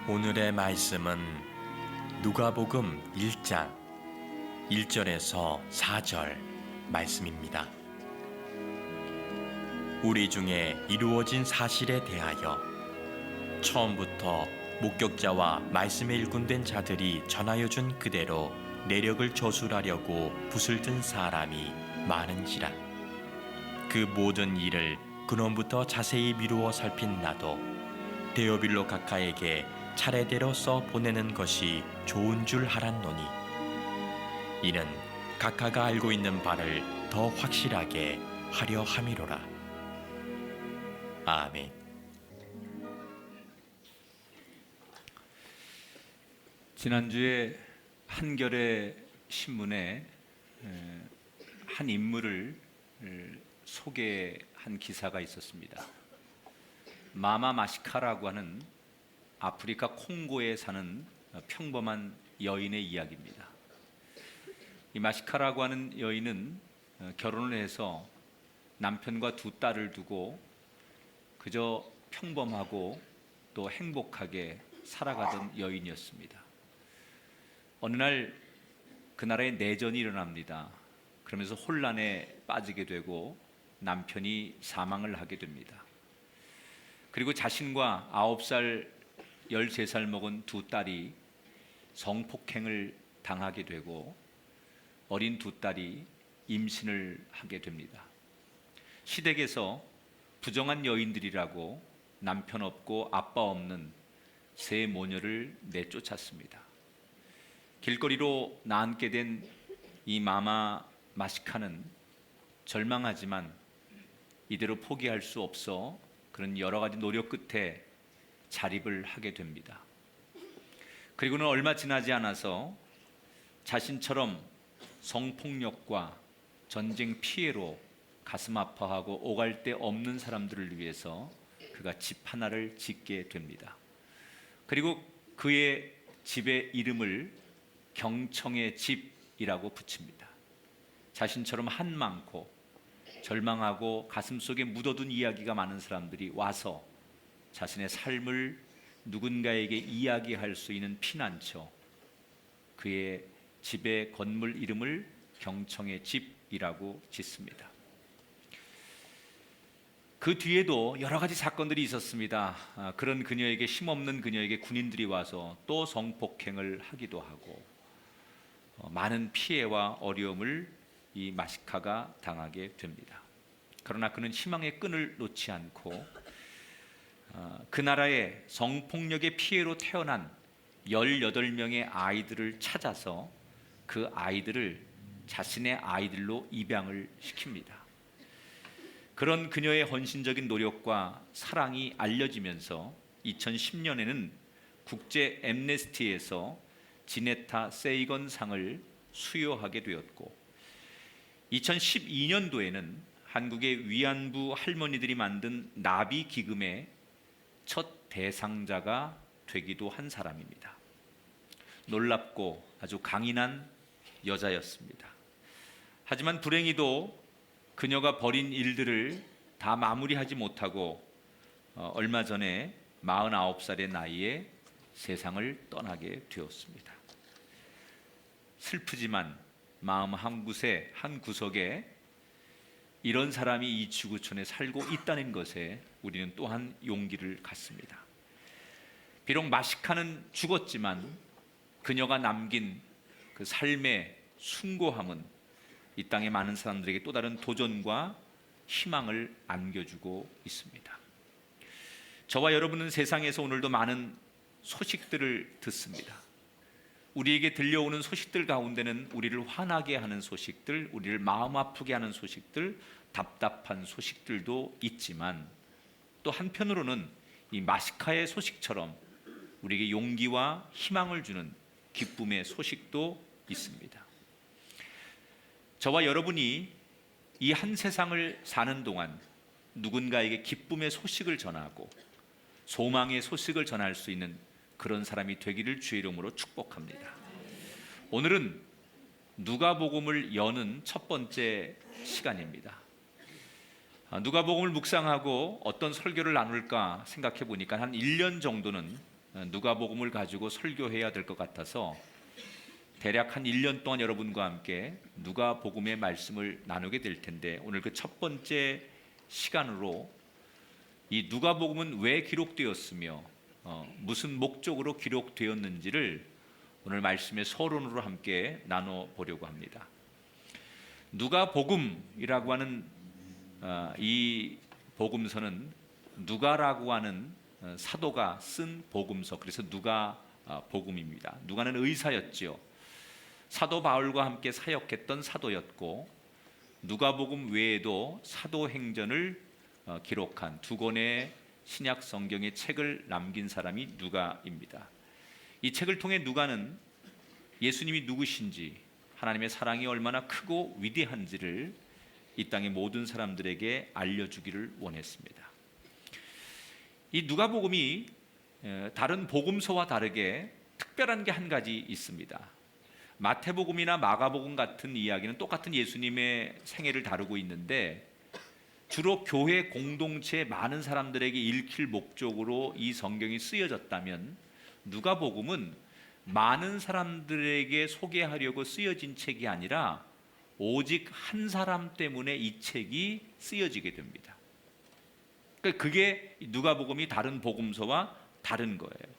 오늘의 말씀은 누가복음 1장 1절에서 4절 말씀입니다. 우리 중에 이루어진 사실에 대하여 처음부터 목격자와 말씀에 일꾼된 자들이 전하여준 그대로 내력을 저술하려고 붓을 든 사람이 많은지라. 그 모든 일을 근원부터 자세히 미루어 살핀 나도 데오빌로 각하에게 차례대로 써 보내는 것이 좋은 줄 알았노니, 이는 각하가 알고 있는 바를 더 확실하게 하려 함이로라. 아멘. 지난주에 한겨레 신문에 한 인물을 소개한 기사가 있었습니다. 마마 마시카라고 하는 아프리카 콩고에 사는 평범한 여인의 이야기입니다. 이 마시카라고 하는 여인은 결혼을 해서 남편과 두 딸을 두고 그저 평범하고 또 행복하게 살아가던 여인이었습니다. 어느 날 그 나라에 내전이 일어납니다. 그러면서 혼란에 빠지게 되고 남편이 사망을 하게 됩니다. 그리고 자신과 9살, 13살 먹은 두 딸이 성폭행을 당하게 되고 어린 두 딸이 임신을 하게 됩니다. 시댁에서 부정한 여인들이라고 남편 없고 아빠 없는 세 모녀를 내쫓았습니다. 길거리로 나앉게 된 이 마마 마시카는 절망하지만 이대로 포기할 수 없어 그런 여러 가지 노력 끝에 자립을 하게 됩니다. 그리고는 얼마 지나지 않아서 자신처럼 성폭력과 전쟁 피해로 가슴 아파하고 오갈 데 없는 사람들을 위해서 그가 집 하나를 짓게 됩니다. 그리고 그의 집의 이름을 경청의 집이라고 붙입니다. 자신처럼 한 많고 절망하고 가슴속에 묻어둔 이야기가 많은 사람들이 와서 자신의 삶을 누군가에게 이야기할 수 있는 피난처, 그의 집의 건물 이름을 경청의 집이라고 짓습니다. 그 뒤에도 여러 가지 사건들이 있었습니다. 그런 그녀에게, 힘없는 그녀에게 군인들이 와서 또 성폭행을 하기도 하고 많은 피해와 어려움을 이 마시카가 당하게 됩니다. 그러나 그는 희망의 끈을 놓지 않고 그 나라의 성폭력의 피해로 태어난 18명의 아이들을 찾아서 그 아이들을 자신의 아이들로 입양을 시킵니다. 그런 그녀의 헌신적인 노력과 사랑이 알려지면서 2010년에는 국제 엠네스티에서 지네타 세이건 상을 수여하게 되었고, 2012년도에는 한국의 위안부 할머니들이 만든 나비 기금의 첫 대상자가 되기도 한 사람입니다. 놀랍고 아주 강인한 여자였습니다. 하지만 불행히도 그녀가 벌인 일들을 다 마무리하지 못하고 얼마 전에 49살의 나이에 세상을 떠나게 되었습니다. 슬프지만 마음 한 구석에 이런 사람이 이 지구촌에 살고 있다는 것에 우리는 또한 용기를 갖습니다. 비록 마시카는 죽었지만 그녀가 남긴 그 삶의 숭고함은 이 땅의 많은 사람들에게 또 다른 도전과 희망을 안겨주고 있습니다. 저와 여러분은 세상에서 오늘도 많은 소식들을 듣습니다. 우리에게 들려오는 소식들 가운데는 우리를 화나게 하는 소식들, 우리를 마음 아프게 하는 소식들, 답답한 소식들도 있지만 또 한편으로는 이 마시카의 소식처럼 우리에게 용기와 희망을 주는 기쁨의 소식도 있습니다. 저와 여러분이 이 한 세상을 사는 동안 누군가에게 기쁨의 소식을 전하고 소망의 소식을 전할 수 있는 그런 사람이 되기를 주의 이름으로 축복합니다. 오늘은 누가복음을 여는 첫 번째 시간입니다. 누가복음을 묵상하고 어떤 설교를 나눌까 생각해 보니까 한 1년 정도는 누가복음을 가지고 설교해야 될 것 같아서 대략 한 1년 동안 여러분과 함께 누가복음의 말씀을 나누게 될 텐데, 오늘 그 첫 번째 시간으로 이 누가복음은 왜 기록되었으며 무슨 목적으로 기록되었는지를 오늘 말씀의 서론으로 함께 나눠보려고 합니다. 누가복음이라고 하는 이 복음서는 누가라고 하는 사도가 쓴 복음서, 그래서 누가복음입니다. 누가는 의사였지요. 사도 바울과 함께 사역했던 사도였고, 누가복음 외에도 사도행전을 기록한 두 권의 신약 성경의 책을 남긴 사람이 누가입니다. 이 책을 통해 누가는 예수님이 누구신지, 하나님의 사랑이 얼마나 크고 위대한지를 이 땅의 모든 사람들에게 알려주기를 원했습니다. 이 누가복음이 다른 복음서와 다르게 특별한 게 한 가지 있습니다. 마태복음이나 마가복음 같은 이야기는 똑같은 예수님의 생애를 다루고 있는데, 주로 교회 공동체의 많은 사람들에게 읽힐 목적으로 이 성경이 쓰여졌다면, 누가복음은 많은 사람들에게 소개하려고 쓰여진 책이 아니라 오직 한 사람 때문에 이 책이 쓰여지게 됩니다. 그러니까 그게 누가복음이 다른 복음서와 다른 거예요.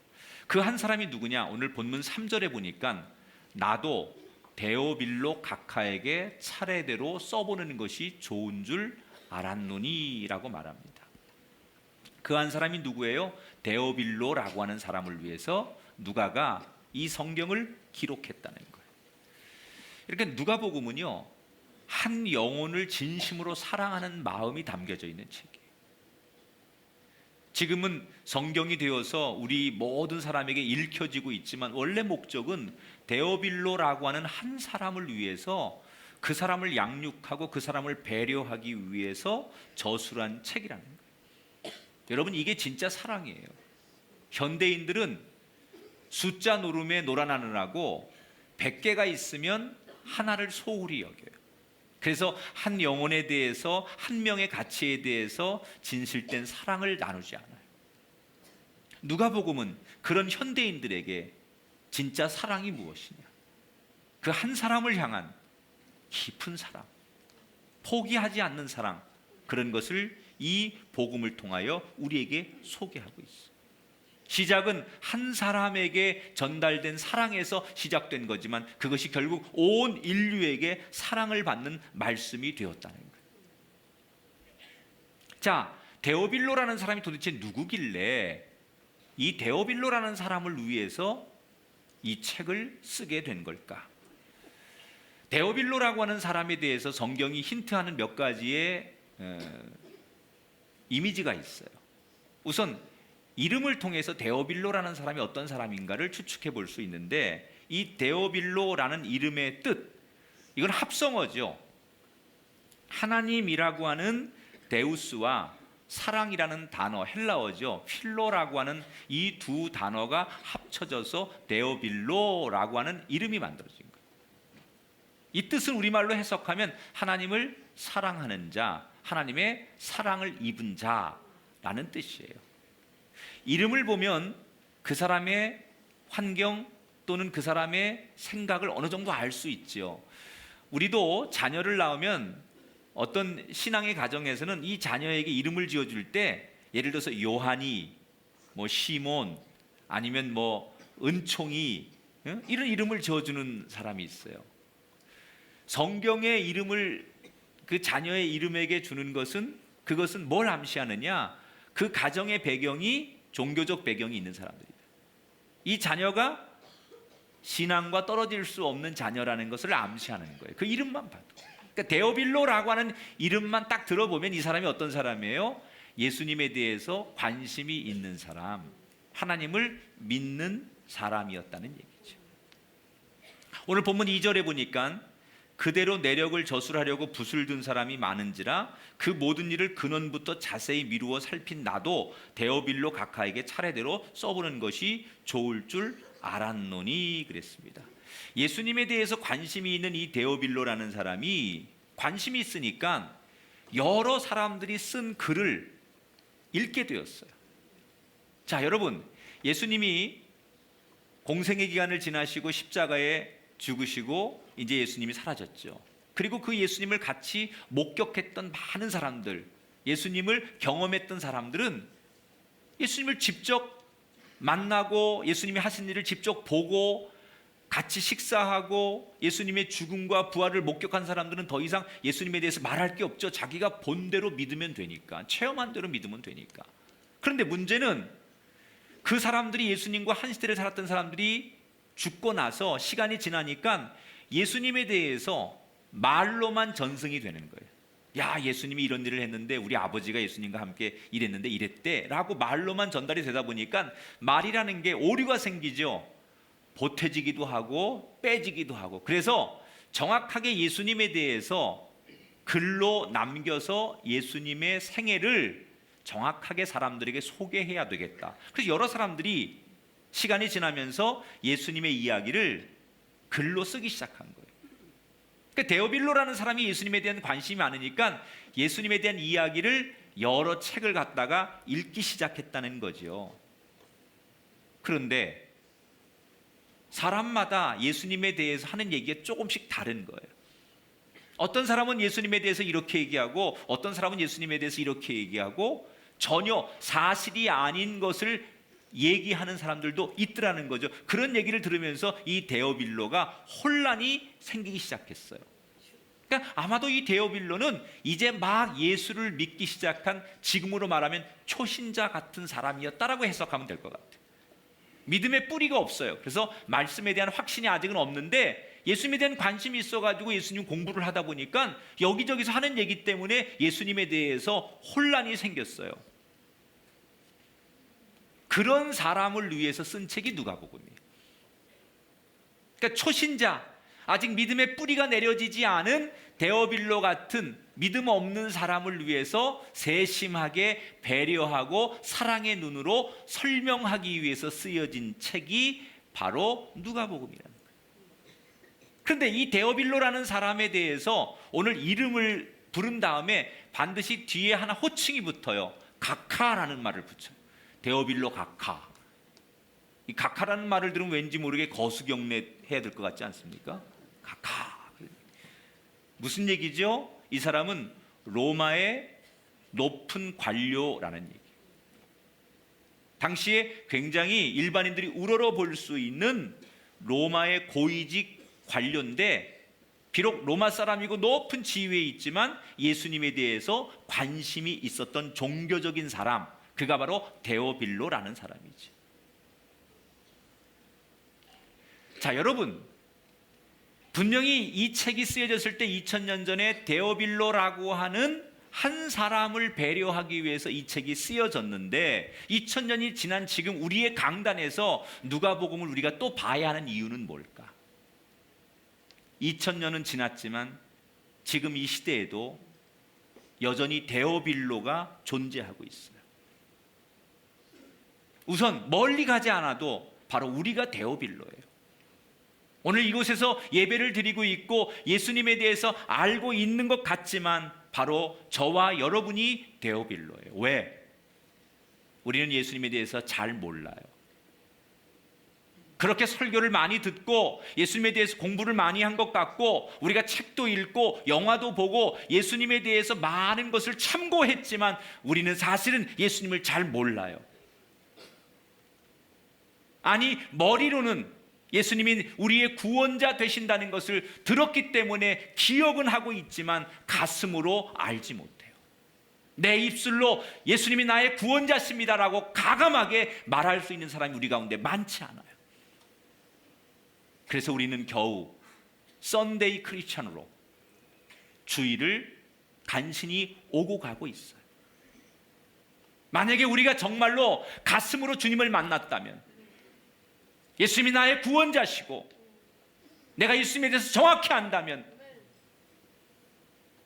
그 한 사람이 누구냐? 오늘 본문 3절에 보니까 나도 데오빌로 각하에게 차례대로 써보는 것이 좋은 줄 알았노니라고 말합니다. 그 한 사람이 누구예요? 데오빌로라고 하는 사람을 위해서 누가가 이 성경을 기록했다는 거예요. 이렇게 누가복음은요, 한 영혼을 진심으로 사랑하는 마음이 담겨져 있는 책이에요. 지금은 성경이 되어서 우리 모든 사람에게 읽혀지고 있지만, 원래 목적은 데오빌로라고 하는 한 사람을 위해서, 그 사람을 양육하고 그 사람을 배려하기 위해서 저술한 책이라는 거예요. 여러분, 이게 진짜 사랑이에요. 현대인들은 숫자 노름에 놀아나느라고 100개가 있으면 하나를 소홀히 여겨요. 그래서 한 영혼에 대해서, 한 명의 가치에 대해서 진실된 사랑을 나누지 않아요. 누가복음은 그런 현대인들에게 진짜 사랑이 무엇이냐, 그 한 사람을 향한 깊은 사랑, 포기하지 않는 사랑, 그런 것을 이 복음을 통하여 우리에게 소개하고 있어요. 시작은 한 사람에게 전달된 사랑에서 시작된 거지만, 그것이 결국 온 인류에게 사랑을 받는 말씀이 되었다는 거예요. 자, 데오빌로라는 사람이 도대체 누구길래 이 데오빌로라는 사람을 위해서 이 책을 쓰게 된 걸까? 데오빌로라고 하는 사람에 대해서 성경이 힌트하는 몇 가지의 이미지가 있어요. 우선 이름을 통해서 데오빌로라는 사람이 어떤 사람인가를 추측해 볼 수 있는데, 이 데오빌로라는 이름의 뜻, 이건 합성어죠. 하나님이라고 하는 데우스와 사랑이라는 단어, 헬라어죠, 필로라고 하는 이 두 단어가 합쳐져서 데오빌로라고 하는 이름이 만들어진 거예요. 이 뜻을 우리말로 해석하면 하나님을 사랑하는 자, 하나님의 사랑을 입은 자라는 뜻이에요. 이름을 보면 그 사람의 환경 또는 그 사람의 생각을 어느 정도 알 수 있죠. 우리도 자녀를 낳으면 어떤 신앙의 가정에서는 이 자녀에게 이름을 지어줄 때, 예를 들어서 요한이, 뭐 시몬, 아니면 뭐 은총이, 이런 이름을 지어주는 사람이 있어요. 성경의 이름을 그 자녀의 이름에게 주는 것은, 그것은 뭘 암시하느냐, 그 가정의 배경이 종교적 배경이 있는 사람들이다. 이 자녀가 신앙과 떨어질 수 없는 자녀라는 것을 암시하는 거예요. 그 이름만 봐도. 그러니까 데오빌로라고 하는 이름만 딱 들어보면 이 사람이 어떤 사람이에요? 예수님에 대해서 관심이 있는 사람, 하나님을 믿는 사람이었다는 얘기죠. 오늘 본문 2절에 보니까 그대로 내력을 저술하려고 붓을 든 사람이 많은지라 그 모든 일을 근원부터 자세히 미루어 살핀 나도 데오빌로 각하에게 차례대로 써보는 것이 좋을 줄 알았노니 그랬습니다. 예수님에 대해서 관심이 있는 이 데오빌로라는 사람이 관심이 있으니까 여러 사람들이 쓴 글을 읽게 되었어요. 자, 여러분, 예수님이 공생의 기간을 지나시고 십자가에 죽으시고 이제 예수님이 사라졌죠. 그리고 그 예수님을 같이 목격했던 많은 사람들, 예수님을 경험했던 사람들은 예수님을 직접 만나고 예수님이 하신 일을 직접 보고 같이 식사하고 예수님의 죽음과 부활을 목격한 사람들은 더 이상 예수님에 대해서 말할 게 없죠. 자기가 본 대로 믿으면 되니까, 체험한 대로 믿으면 되니까. 그런데 문제는 그 사람들이, 예수님과 한 시대를 살았던 사람들이 죽고 나서 시간이 지나니까 예수님에 대해서 말로만 전승이 되는 거예요. 야, 예수님이 이런 일을 했는데 우리 아버지가 예수님과 함께 이랬는데 이랬대 라고 말로만 전달이 되다 보니까 말이라는 게 오류가 생기죠. 보태지기도 하고 빼지기도 하고. 그래서 정확하게 예수님에 대해서 글로 남겨서 예수님의 생애를 정확하게 사람들에게 소개해야 되겠다. 그래서 여러 사람들이 시간이 지나면서 예수님의 이야기를 글로 쓰기 시작한 거예요. 그러니까 데오빌로라는 사람이 예수님에 대한 관심이 많으니까 예수님에 대한 이야기를 여러 책을 갖다가 읽기 시작했다는 거죠. 그런데 사람마다 예수님에 대해서 하는 얘기가 조금씩 다른 거예요. 어떤 사람은 예수님에 대해서 이렇게 얘기하고 어떤 사람은 예수님에 대해서 이렇게 얘기하고 전혀 사실이 아닌 것을 얘기하는 사람들도 있더라는 거죠. 그런 얘기를 들으면서 이 데오빌로가 혼란이 생기기 시작했어요. 그러니까 아마도 이 데오빌로는 이제 막 예수를 믿기 시작한, 지금으로 말하면 초신자 같은 사람이었다라고 해석하면 될 것 같아요. 믿음의 뿌리가 없어요. 그래서 말씀에 대한 확신이 아직은 없는데 예수님에 대한 관심이 있어가지고 예수님 공부를 하다 보니까 여기저기서 하는 얘기 때문에 예수님에 대해서 혼란이 생겼어요. 그런 사람을 위해서 쓴 책이 누가복음이에요. 그러니까 초신자, 아직 믿음의 뿌리가 내려지지 않은 데오빌로 같은 믿음 없는 사람을 위해서 세심하게 배려하고 사랑의 눈으로 설명하기 위해서 쓰여진 책이 바로 누가복음이라는 거예요. 그런데 이 데오빌로라는 사람에 대해서 오늘 이름을 부른 다음에 반드시 뒤에 하나 호칭이 붙어요. 각하라는 말을 붙여요. 데오빌로 각하. 이 각하라는 말을 들으면 왠지 모르게 거수경례 해야 될 것 같지 않습니까? 각하. 무슨 얘기죠? 이 사람은 로마의 높은 관료라는 얘기. 당시에 굉장히 일반인들이 우러러 볼 수 있는 로마의 고위직 관료인데, 비록 로마 사람이고 높은 지위에 있지만 예수님에 대해서 관심이 있었던 종교적인 사람, 그가 바로 데오빌로라는 사람이지. 자, 여러분, 분명히 이 책이 쓰여졌을 때 2000년 전에 데오빌로라고 하는 한 사람을 배려하기 위해서 이 책이 쓰여졌는데 2000년이 지난 지금 우리의 강단에서 누가복음을 우리가 또 봐야 하는 이유는 뭘까? 2000년은 지났지만 지금 이 시대에도 여전히 데오빌로가 존재하고 있어요. 우선 멀리 가지 않아도 바로 우리가 데오빌로예요. 오늘 이곳에서 예배를 드리고 있고 예수님에 대해서 알고 있는 것 같지만 바로 저와 여러분이 데오빌로예요. 왜? 우리는 예수님에 대해서 잘 몰라요. 그렇게 설교를 많이 듣고 예수님에 대해서 공부를 많이 한 것 같고 우리가 책도 읽고 영화도 보고 예수님에 대해서 많은 것을 참고했지만 우리는 사실은 예수님을 잘 몰라요. 아니, 머리로는 예수님이 우리의 구원자 되신다는 것을 들었기 때문에 기억은 하고 있지만 가슴으로 알지 못해요. 내 입술로 예수님이 나의 구원자십니다라고 가감하게 말할 수 있는 사람이 우리 가운데 많지 않아요. 그래서 우리는 겨우 썬데이 크리스찬으로 주일을 간신히 오고 가고 있어요. 만약에 우리가 정말로 가슴으로 주님을 만났다면, 예수님이 나의 구원자시고 내가 예수님에 대해서 정확히 안다면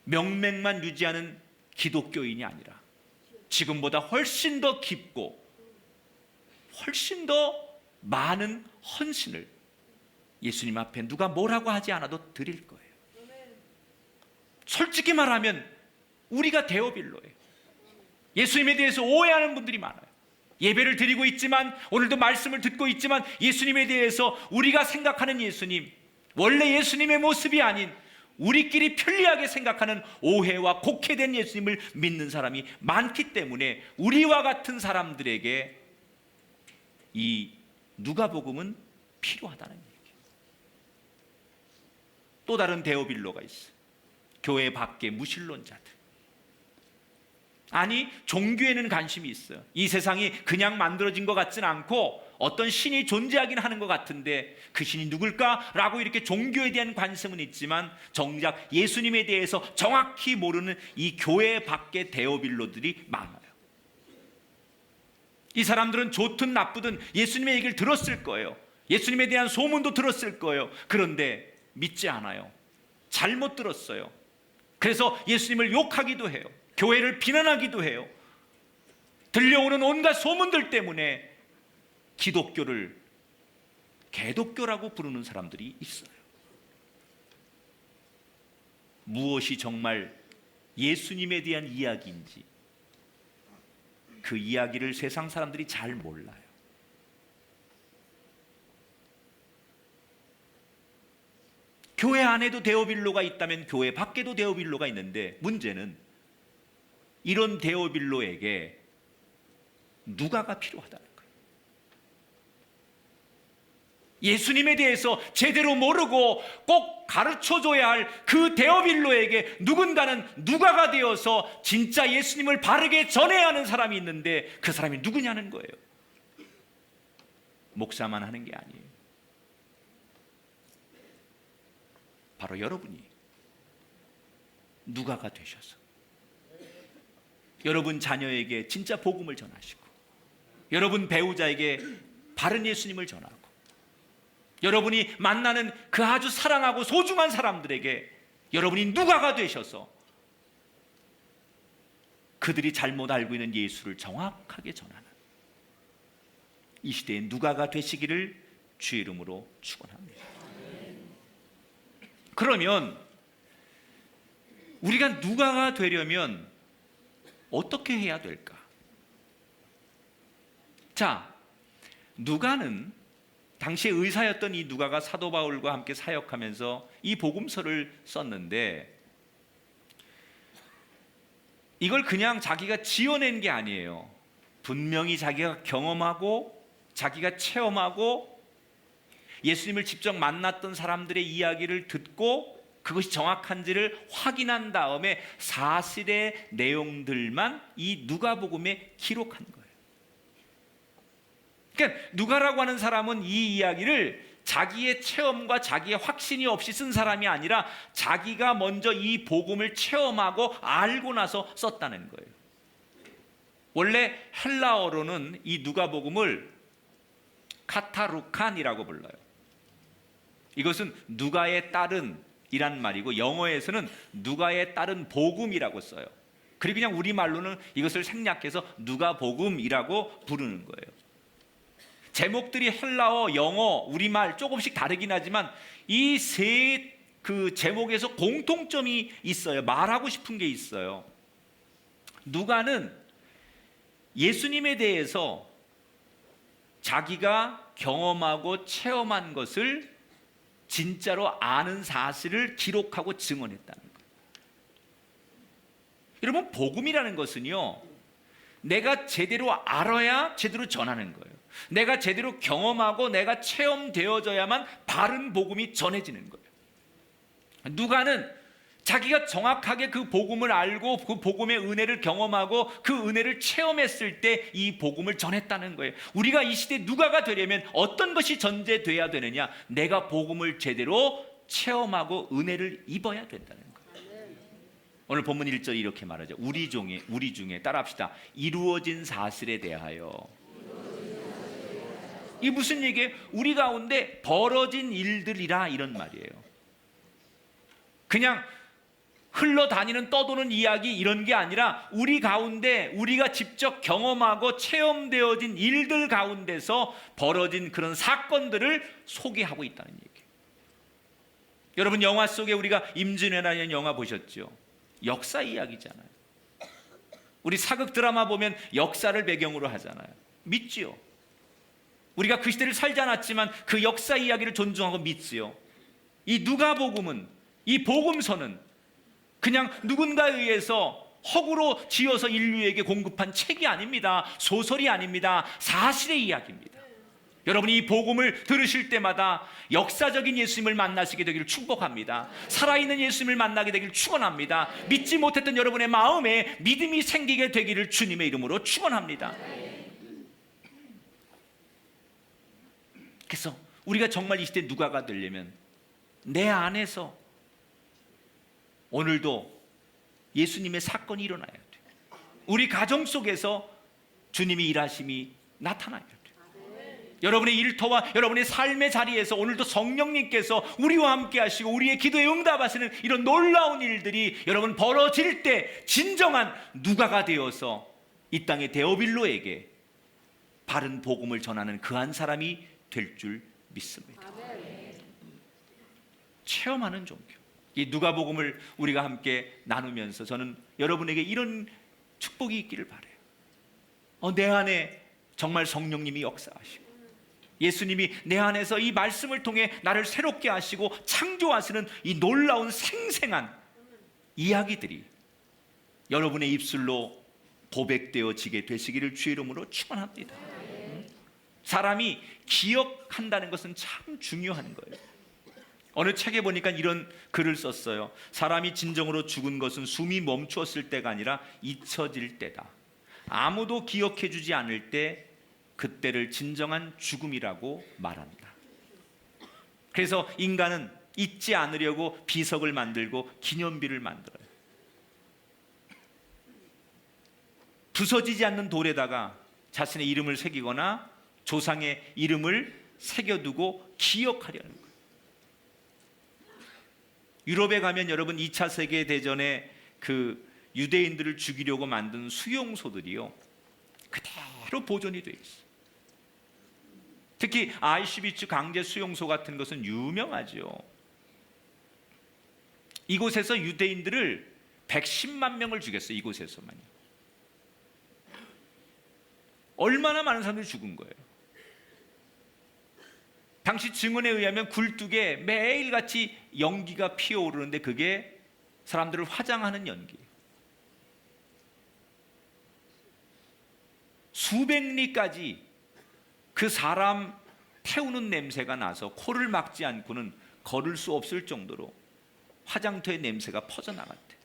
명맥만 유지하는 기독교인이 아니라 지금보다 훨씬 더 깊고 훨씬 더 많은 헌신을 예수님 앞에 누가 뭐라고 하지 않아도 드릴 거예요. 솔직히 말하면 우리가 데오빌로예요. 예수님에 대해서 오해하는 분들이 많아요. 예배를 드리고 있지만, 오늘도 말씀을 듣고 있지만, 예수님에 대해서 우리가 생각하는 예수님, 원래 예수님의 모습이 아닌 우리끼리 편리하게 생각하는 오해와 곡해된 예수님을 믿는 사람이 많기 때문에 우리와 같은 사람들에게 이 누가복음은 필요하다는 얘기예요. 또 다른 데오빌로가 있어요. 교회 밖에 무신론자들. 아니, 종교에는 관심이 있어요. 이 세상이 그냥 만들어진 것 같진 않고 어떤 신이 존재하긴 하는 것 같은데 그 신이 누굴까라고 이렇게 종교에 대한 관심은 있지만 정작 예수님에 대해서 정확히 모르는 이 교회 밖의 데오빌로들이 많아요. 이 사람들은 좋든 나쁘든 예수님의 얘기를 들었을 거예요. 예수님에 대한 소문도 들었을 거예요. 그런데 믿지 않아요. 잘못 들었어요. 그래서 예수님을 욕하기도 해요. 교회를 비난하기도 해요. 들려오는 온갖 소문들 때문에 기독교를 개독교라고 부르는 사람들이 있어요. 무엇이 정말 예수님에 대한 이야기인지 그 이야기를 세상 사람들이 잘 몰라요. 교회 안에도 데오빌로가 있다면 교회 밖에도 데오빌로가 있는데 문제는 이런 데오빌로에게 누가가 필요하다는 거예요. 예수님에 대해서 제대로 모르고 꼭 가르쳐줘야 할 그 데오빌로에게 누군가는 누가가 되어서 진짜 예수님을 바르게 전해야 하는 사람이 있는데 그 사람이 누구냐는 거예요. 목사만 하는 게 아니에요. 바로 여러분이 누가가 되셔서 여러분 자녀에게 진짜 복음을 전하시고 여러분 배우자에게 바른 예수님을 전하고 여러분이 만나는 그 아주 사랑하고 소중한 사람들에게 여러분이 누가가 되셔서 그들이 잘못 알고 있는 예수를 정확하게 전하는 이 시대의 누가가 되시기를 주의 이름으로 축원합니다. 그러면 우리가 누가가 되려면 어떻게 해야 될까? 자, 누가는 당시에 의사였던 이 누가가 사도 바울과 함께 사역하면서 이 복음서를 썼는데 이걸 그냥 자기가 지어낸 게 아니에요. 분명히 자기가 경험하고 자기가 체험하고 예수님을 직접 만났던 사람들의 이야기를 듣고 그것이 정확한지를 확인한 다음에 사실의 내용들만 이 누가복음에 기록한 거예요. 그러니까 누가라고 하는 사람은 이 이야기를 자기의 체험과 자기의 확신이 없이 쓴 사람이 아니라 자기가 먼저 이 복음을 체험하고 알고 나서 썼다는 거예요. 원래 헬라어로는 이 누가복음을 카타루칸이라고 불러요. 이것은 누가에 따른 이란 말이고 영어에서는 누가에 따른 복음이라고 써요. 그리고 그냥 우리말로는 이것을 생략해서 누가복음이라고 부르는 거예요. 제목들이 헬라어, 영어, 우리말 조금씩 다르긴 하지만 이 세 그 제목에서 공통점이 있어요. 말하고 싶은 게 있어요. 누가는 예수님에 대해서 자기가 경험하고 체험한 것을 진짜로 아는 사실을 기록하고 증언했다는 거예요. 여러분, 복음이라는 것은요, 내가 제대로 알아야 제대로 전하는 거예요. 내가 제대로 경험하고 내가 체험되어져야만 바른 복음이 전해지는 거예요. 누가는 자기가 정확하게 그 복음을 알고 그 복음의 은혜를 경험하고 그 은혜를 체험했을 때 이 복음을 전했다는 거예요. 우리가 이 시대 누가가 되려면 어떤 것이 전제돼야 되느냐? 내가 복음을 제대로 체험하고 은혜를 입어야 된다는 거예요. 오늘 본문 1절이 이렇게 말하죠. 우리 중에 따라합시다. 이루어진 사실에 대하여. 이게 무슨 얘기예요? 우리 가운데 벌어진 일들이라 이런 말이에요. 그냥 흘러다니는 떠도는 이야기 이런 게 아니라 우리 가운데 우리가 직접 경험하고 체험되어진 일들 가운데서 벌어진 그런 사건들을 소개하고 있다는 얘기예요. 여러분, 영화 속에 우리가 임진왜란이라는 영화 보셨죠? 역사 이야기잖아요. 우리 사극 드라마 보면 역사를 배경으로 하잖아요. 믿지요? 우리가 그 시대를 살지 않았지만 그 역사 이야기를 존중하고 믿지요. 이 누가복음은, 이 복음서는 그냥 누군가에 의해서 허구로 지어서 인류에게 공급한 책이 아닙니다. 소설이 아닙니다. 사실의 이야기입니다. 여러분이 이 복음을 들으실 때마다 역사적인 예수님을 만나시게 되기를 축복합니다. 살아있는 예수님을 만나게 되기를 축원합니다. 믿지 못했던 여러분의 마음에 믿음이 생기게 되기를 주님의 이름으로 축원합니다. 그래서 우리가 정말 이 시대 누가가 되려면 내 안에서 오늘도 예수님의 사건이 일어나야 돼요. 우리 가정 속에서 주님이 일하심이 나타나야 돼요. 여러분의 일터와 여러분의 삶의 자리에서 오늘도 성령님께서 우리와 함께 하시고 우리의 기도에 응답하시는 이런 놀라운 일들이 여러분 벌어질 때 진정한 누가가 되어서 이 땅의 데오빌로에게 바른 복음을 전하는 그 한 사람이 될 줄 믿습니다. 체험하는 종교. 이 누가복음을 우리가 함께 나누면서 저는 여러분에게 이런 축복이 있기를 바라요. 내 안에 정말 성령님이 역사하시고 예수님이 내 안에서 이 말씀을 통해 나를 새롭게 하시고 창조하시는 이 놀라운 생생한 이야기들이 여러분의 입술로 고백되어지게 되시기를 주의 이름으로 축원합니다. 사람이 기억한다는 것은 참 중요한 거예요. 어느 책에 보니까 이런 글을 썼어요. 사람이 진정으로 죽은 것은 숨이 멈추었을 때가 아니라 잊혀질 때다. 아무도 기억해 주지 않을 때 그때를 진정한 죽음이라고 말한다. 그래서 인간은 잊지 않으려고 비석을 만들고 기념비를 만들어요. 부서지지 않는 돌에다가 자신의 이름을 새기거나 조상의 이름을 새겨두고 기억하려는 거예요. 유럽에 가면 여러분 2차 세계대전에 그 유대인들을 죽이려고 만든 수용소들이요 그대로 보존이 되어 있어요. 특히 아이슈비츠 강제 수용소 같은 것은 유명하죠. 이곳에서 유대인들을 110만 명을 죽였어요. 이곳에서만요. 얼마나 많은 사람들이 죽은 거예요. 당시 증언에 의하면 굴뚝에 매일같이 연기가 피어오르는데 그게 사람들을 화장하는 연기예요. 수백 리까지 그 사람 태우는 냄새가 나서 코를 막지 않고는 걸을 수 없을 정도로 화장터의 냄새가 퍼져나갔대.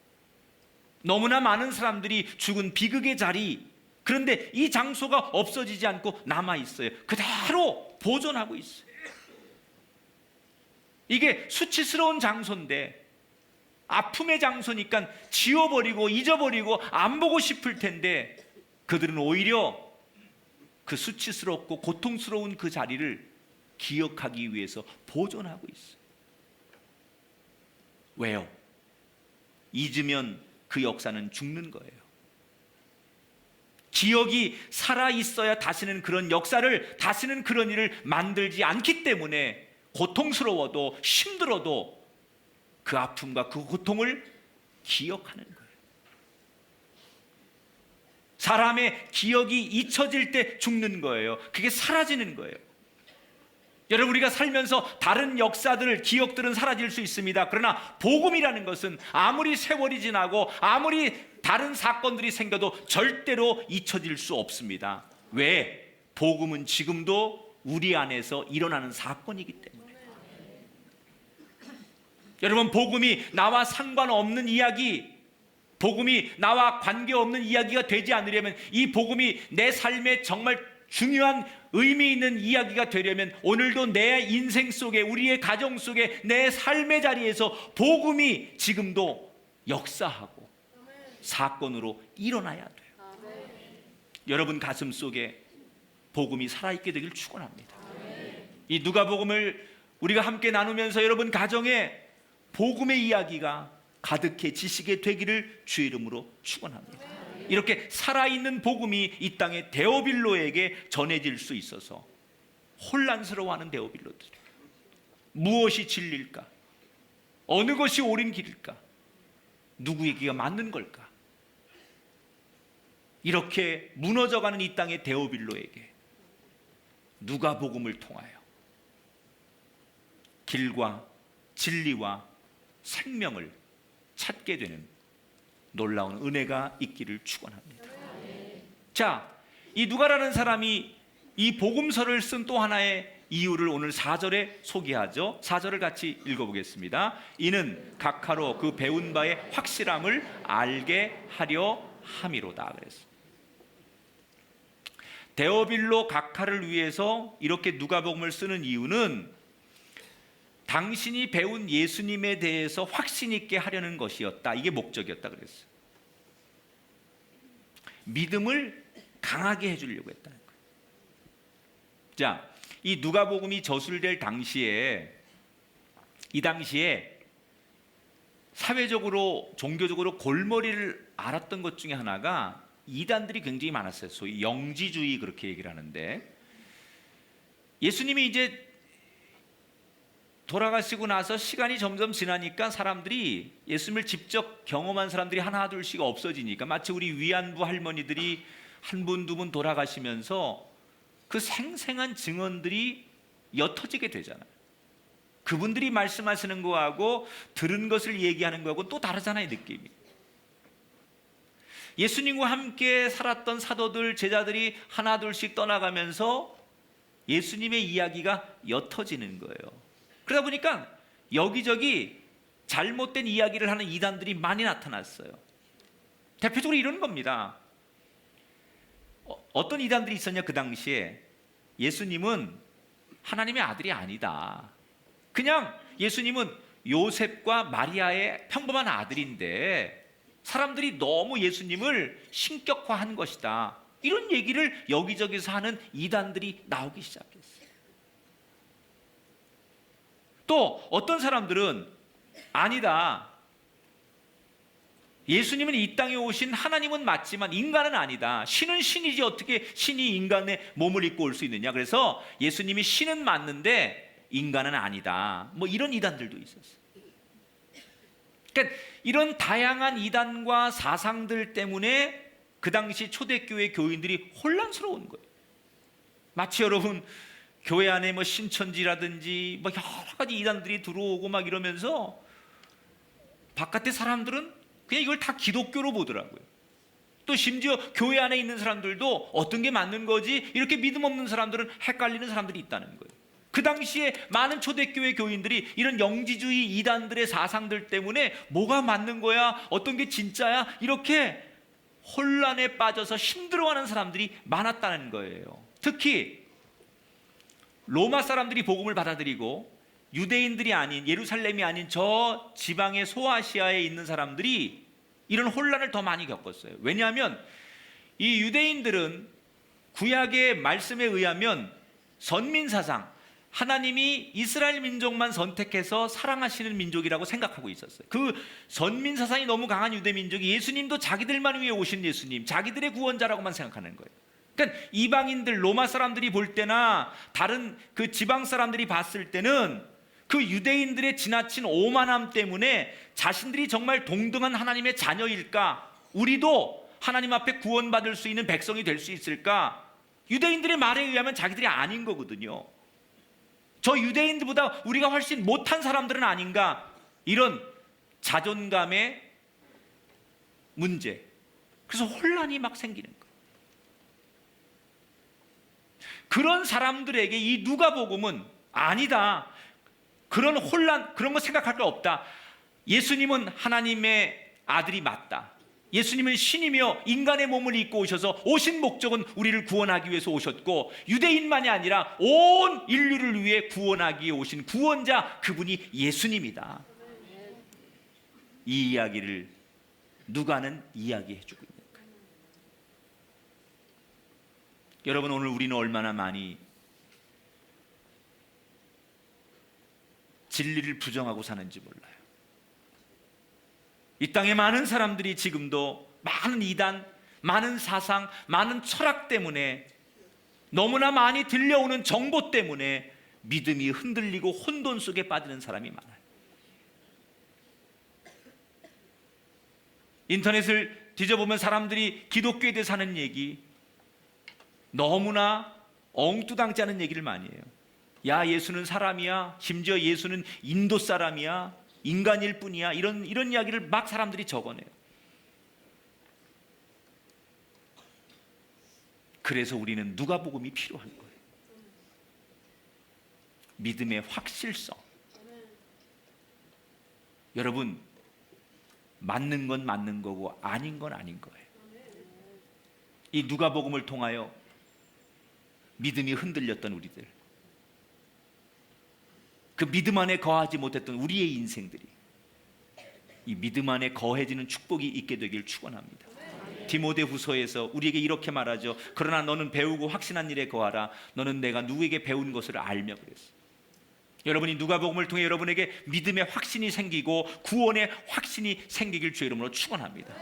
너무나 많은 사람들이 죽은 비극의 자리, 그런데 이 장소가 없어지지 않고 남아있어요. 그대로 보존하고 있어요. 이게 수치스러운 장소인데 아픔의 장소니까 지워버리고 잊어버리고 안 보고 싶을 텐데 그들은 오히려 그 수치스럽고 고통스러운 그 자리를 기억하기 위해서 보존하고 있어요. 왜요? 잊으면 그 역사는 죽는 거예요. 기억이 살아있어야 다시는 그런 역사를, 다시는 그런 일을 만들지 않기 때문에 고통스러워도 힘들어도 그 아픔과 그 고통을 기억하는 거예요. 사람의 기억이 잊혀질 때 죽는 거예요. 그게 사라지는 거예요. 여러분, 우리가 살면서 다른 역사들, 기억들은 사라질 수 있습니다. 그러나 복음이라는 것은 아무리 세월이 지나고 아무리 다른 사건들이 생겨도 절대로 잊혀질 수 없습니다. 왜? 복음은 지금도 우리 안에서 일어나는 사건이기 때문에. 여러분, 복음이 나와 상관없는 이야기, 복음이 나와 관계없는 이야기가 되지 않으려면, 이 복음이 내 삶에 정말 중요한 의미 있는 이야기가 되려면 오늘도 내 인생 속에, 우리의 가정 속에, 내 삶의 자리에서 복음이 지금도 역사하고 사건으로 일어나야 돼요. 여러분 가슴 속에 복음이 살아있게 되길 축원합니다. 이 누가복음을 우리가 함께 나누면서 여러분 가정에 복음의 이야기가 가득해지시게 되기를 주의 이름으로 축원합니다. 이렇게 살아있는 복음이 이 땅의 데오빌로에게 전해질 수 있어서 혼란스러워하는 데오빌로들, 무엇이 진리일까? 어느 것이 옳은 길일까? 누구에게가 맞는 걸까? 이렇게 무너져가는 이 땅의 데오빌로에게 누가복음을 통하여 길과 진리와 생명을 찾게 되는 놀라운 은혜가 있기를 축원합니다. 자, 이 누가라는 사람이 이 복음서를 쓴 또 하나의 이유를 오늘 4절에 소개하죠. 4절을 같이 읽어보겠습니다. 이는 각하로 그 배운 바의 확실함을 알게 하려 함이로다 그랬어요. 데오빌로 각하를 위해서 이렇게 누가복음을 쓰는 이유는 당신이 배운 예수님에 대해서 확신 있게 하려는 것이었다. 이게 목적이었다 그랬어요. 믿음을 강하게 해주려고 했다는 거예요. 자, 이 누가복음이 저술될 당시에, 이 당시에 사회적으로 종교적으로 골머리를 앓았던 것 중에 하나가 이단들이 굉장히 많았어요. 소위 영지주의 그렇게 얘기를 하는데, 예수님이 이제 돌아가시고 나서 시간이 점점 지나니까 사람들이, 예수님을 직접 경험한 사람들이 하나 둘씩 없어지니까, 마치 우리 위안부 할머니들이 한 분 두 분 돌아가시면서 그 생생한 증언들이 옅어지게 되잖아요. 그분들이 말씀하시는 거하고 들은 것을 얘기하는 거하고 또 다르잖아요, 느낌이. 예수님과 함께 살았던 사도들, 제자들이 하나 둘씩 떠나가면서 예수님의 이야기가 옅어지는 거예요. 그러다 보니까 여기저기 잘못된 이야기를 하는 이단들이 많이 나타났어요. 대표적으로 이런 겁니다. 어떤 이단들이 있었냐, 그 당시에. 예수님은 하나님의 아들이 아니다. 그냥 예수님은 요셉과 마리아의 평범한 아들인데 사람들이 너무 예수님을 신격화한 것이다. 이런 얘기를 여기저기서 하는 이단들이 나오기 시작했어요. 또 어떤 사람들은 아니다. 예수님은 이 땅에 오신 하나님은 맞지만 인간은 아니다. 신은 신이지 어떻게 신이 인간의 몸을 입고 올 수 있느냐. 그래서 예수님이 신은 맞는데 인간은 아니다. 뭐 이런 이단들도 있었어요. 그러니까 이런 다양한 이단과 사상들 때문에 그 당시 초대교회 교인들이 혼란스러운 거예요. 마치 여러분 교회 안에 뭐 신천지라든지 뭐 여러 가지 이단들이 들어오고 막 이러면서 바깥의 사람들은 그냥 이걸 다 기독교로 보더라고요. 또 심지어 교회 안에 있는 사람들도 어떤 게 맞는 거지 이렇게 믿음 없는 사람들은 헷갈리는 사람들이 있다는 거예요. 그 당시에 많은 초대교회 교인들이 이런 영지주의 이단들의 사상들 때문에 뭐가 맞는 거야, 어떤 게 진짜야, 이렇게 혼란에 빠져서 힘들어하는 사람들이 많았다는 거예요. 특히 로마 사람들이 복음을 받아들이고 유대인들이 아닌, 예루살렘이 아닌 저 지방의 소아시아에 있는 사람들이 이런 혼란을 더 많이 겪었어요. 왜냐하면 이 유대인들은 구약의 말씀에 의하면 선민사상, 하나님이 이스라엘 민족만 선택해서 사랑하시는 민족이라고 생각하고 있었어요. 그 선민사상이 너무 강한 유대민족이 예수님도 자기들만 위해 오신 예수님, 자기들의 구원자라고만 생각하는 거예요. 그러니까 이방인들, 로마 사람들이 볼 때나 다른 그 지방 사람들이 봤을 때는 그 유대인들의 지나친 오만함 때문에 자신들이 정말 동등한 하나님의 자녀일까? 우리도 하나님 앞에 구원받을 수 있는 백성이 될 수 있을까? 유대인들의 말에 의하면 자기들이 아닌 거거든요. 저 유대인들보다 우리가 훨씬 못한 사람들은 아닌가? 이런 자존감의 문제. 그래서 혼란이 막 생기는 거예요. 그런 사람들에게 이 누가복음은 아니다. 그런 혼란, 그런 거 생각할 거 없다. 예수님은 하나님의 아들이 맞다. 예수님은 신이며 인간의 몸을 입고 오셔서 오신 목적은 우리를 구원하기 위해서 오셨고 유대인만이 아니라 온 인류를 위해 구원하기 위해 오신 구원자, 그분이 예수님이다. 이 이야기를 누가는 이야기해주고 있는 거예요. 여러분, 오늘 우리는 얼마나 많이 진리를 부정하고 사는지 몰라요. 이 땅에 많은 사람들이 지금도 많은 이단, 많은 사상, 많은 철학 때문에, 너무나 많이 들려오는 정보 때문에 믿음이 흔들리고 혼돈 속에 빠지는 사람이 많아요. 인터넷을 뒤져보면 사람들이 기독교에 대해서 하는 얘기, 너무나 엉뚱하지 않은 얘기를 많이 해요. 야, 예수는 사람이야, 심지어 예수는 인도 사람이야, 인간일 뿐이야, 이런 이야기를 막 사람들이 적어내요. 그래서 우리는 누가복음이 필요한 거예요. 믿음의 확실성. 여러분, 맞는 건 맞는 거고 아닌 건 아닌 거예요. 이 누가복음을 통하여 믿음이 흔들렸던 우리들, 그 믿음 안에 거하지 못했던 우리의 인생들이 이 믿음 안에 거해지는 축복이 있게 되길 축원합니다. 디모데후서에서 우리에게 이렇게 말하죠. 그러나 너는 배우고 확신한 일에 거하라. 너는 내가 누구에게 배운 것을 알며 그랬어. 여러분이 누가복음을 통해 여러분에게 믿음의 확신이 생기고 구원의 확신이 생기길 주의 이름으로 축원합니다.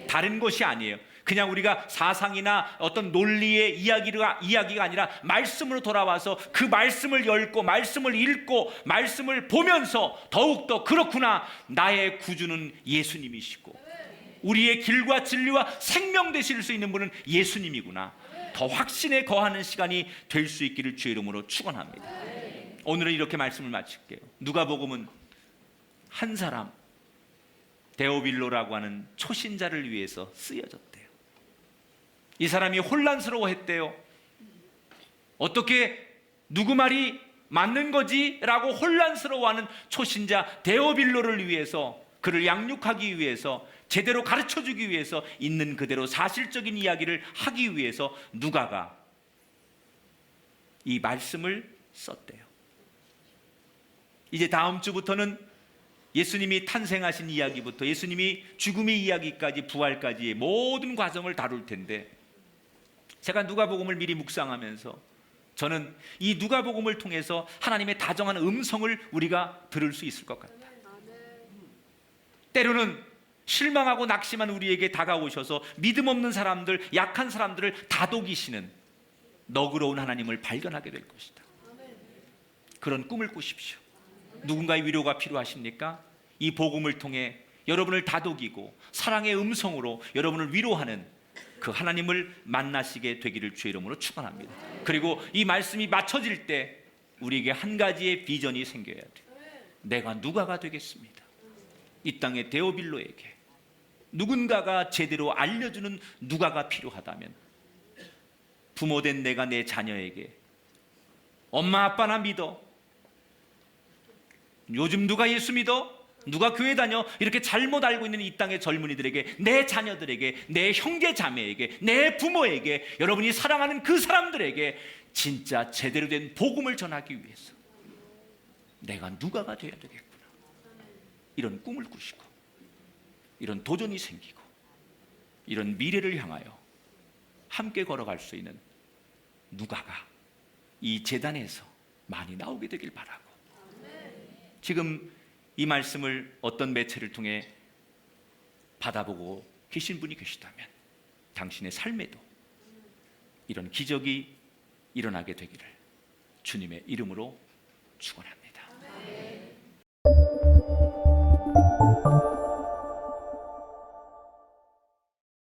다른 것이 아니에요. 그냥 우리가 사상이나 어떤 논리의 이야기가 아니라 말씀으로 돌아와서 그 말씀을 열고 말씀을 읽고 말씀을 보면서 더욱더 그렇구나, 나의 구주는 예수님이시고 우리의 길과 진리와 생명 되실 수 있는 분은 예수님이구나, 더 확신에 거하는 시간이 될 수 있기를 주의 이름으로 축원합니다. 오늘은 이렇게 말씀을 마칠게요. 누가복음은 한 사람, 데오빌로라고 하는 초신자를 위해서 쓰여졌대요. 이 사람이 혼란스러워했대요. 어떻게 누구 말이 맞는 거지? 라고 혼란스러워하는 초신자 데오빌로를 위해서, 그를 양육하기 위해서, 제대로 가르쳐주기 위해서, 있는 그대로 사실적인 이야기를 하기 위해서 누가가 이 말씀을 썼대요. 이제 다음 주부터는 예수님이 탄생하신 이야기부터 예수님이 죽음의 이야기까지 부활까지의 모든 과정을 다룰 텐데, 제가 누가복음을 미리 묵상하면서 저는 이 누가복음을 통해서 하나님의 다정한 음성을 우리가 들을 수 있을 것 같아요. 때로는 실망하고 낙심한 우리에게 다가오셔서 믿음 없는 사람들, 약한 사람들을 다독이시는 너그러운 하나님을 발견하게 될 것이다. 그런 꿈을 꾸십시오. 누군가의 위로가 필요하십니까? 이 복음을 통해 여러분을 다독이고 사랑의 음성으로 여러분을 위로하는 그 하나님을 만나시게 되기를 주의 이름으로 축원합니다. 그리고 이 말씀이 맞춰질 때 우리에게 한 가지의 비전이 생겨야 돼요. 내가 누가가 되겠습니다. 이 땅의 데오빌로에게 누군가가 제대로 알려주는 누가가 필요하다면, 부모된 내가 내 자녀에게 엄마 아빠나 믿어, 요즘 누가 예수 믿어? 누가 교회 다녀? 이렇게 잘못 알고 있는 이 땅의 젊은이들에게, 내 자녀들에게, 내 형제 자매에게, 내 부모에게, 여러분이 사랑하는 그 사람들에게 진짜 제대로 된 복음을 전하기 위해서 내가 누가가 돼야 되겠구나, 이런 꿈을 꾸시고 이런 도전이 생기고 이런 미래를 향하여 함께 걸어갈 수 있는 누가가 이 제단에서 많이 나오게 되길 바라고, 지금 이 말씀을 어떤 매체를 통해 받아보고 계신 분이 계시다면 당신의 삶에도 이런 기적이 일어나게 되기를 주님의 이름으로 축원합니다.